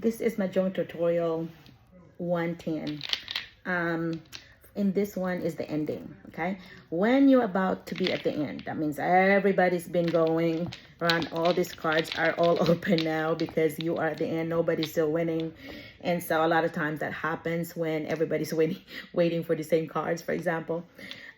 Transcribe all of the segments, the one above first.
This is Mahjong tutorial 110. In this one is the ending, okay? When you're about to be at the end, that means everybody's been going around. All these cards are all open now because you are at the end. Nobody's still winning. And so a lot of times that happens when everybody's waiting for the same cards, for example.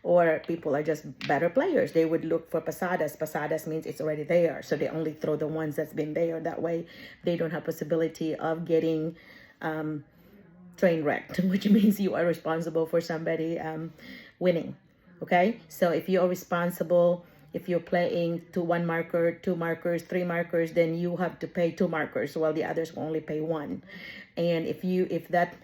Or people are just better players. They would look for pasadas. Pasadas means it's already there. So they only throw the ones that's been there. That way they don't have possibility of getting train wrecked, which means you are responsible for somebody winning. Okay? So if you are responsible, if you're playing to 1 marker, 2 markers, 3 markers, then you have to pay 2 markers while the others will only pay 1. And if that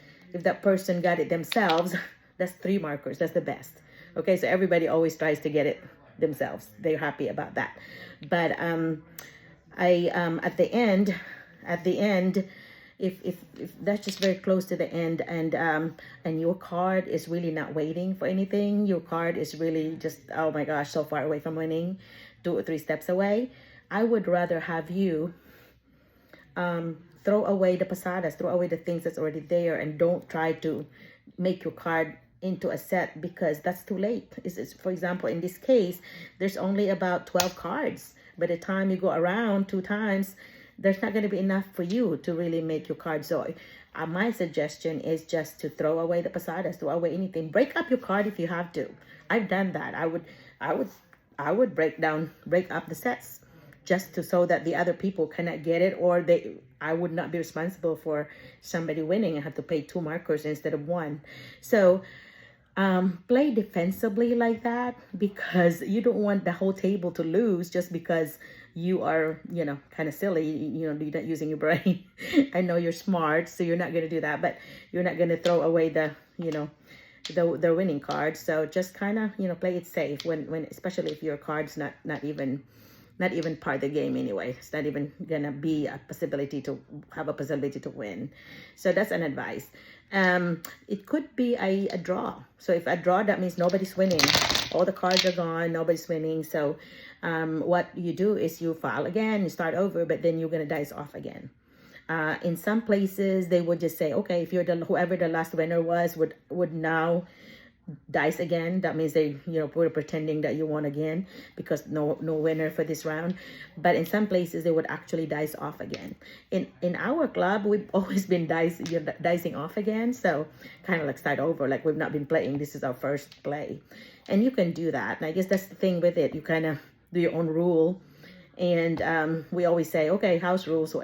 person got it themselves, that's 3 markers. That's the best. Okay, so everybody always tries to get it themselves. They're happy about that. But at the end, if that's just very close to the end, and your card is really not waiting for anything, your card is really just, oh my gosh, so far away from winning, 2 or 3 steps away, I would rather have you throw away the pasadas, throw away the things that's already there, and don't try to make your card into a set because that's too late. For example, in this case, there's only about 12 cards. By the time you go around 2 times, there's not going to be enough for you to really make your card. So my suggestion is just to throw away the pasadas, throw away anything. Break up your card if you have to. I've done that. I would break up the sets just so that the other people cannot get it, or I would not be responsible for somebody winning and have to pay 2 markers instead of 1. So play defensively like that, because you don't want the whole table to lose just because you are, kind of silly, you're not using your brain. I know you're smart, so you're not going to do that, but you're not going to throw away the winning card. So just kind of, play it safe when especially if your card's not even part of the game anyway. It's not even gonna be a possibility to win. So that's an advice. It could be a draw. So if a draw, that means nobody's winning. All the cards are gone, nobody's winning. So what you do is you file again, you start over, but then you're gonna dice off again. In some places they would just say, okay, if you're whoever the last winner was would now dice again. That means they we're pretending that you won again because no winner for this round. But in some places they would actually dice off again. In our club, we've always been dicing off again, so kind of like start over, like we've not been playing, this is our first play. And you can do that, and I guess that's the thing with it. You kind of do your own rule, and we always say, okay, house rules, so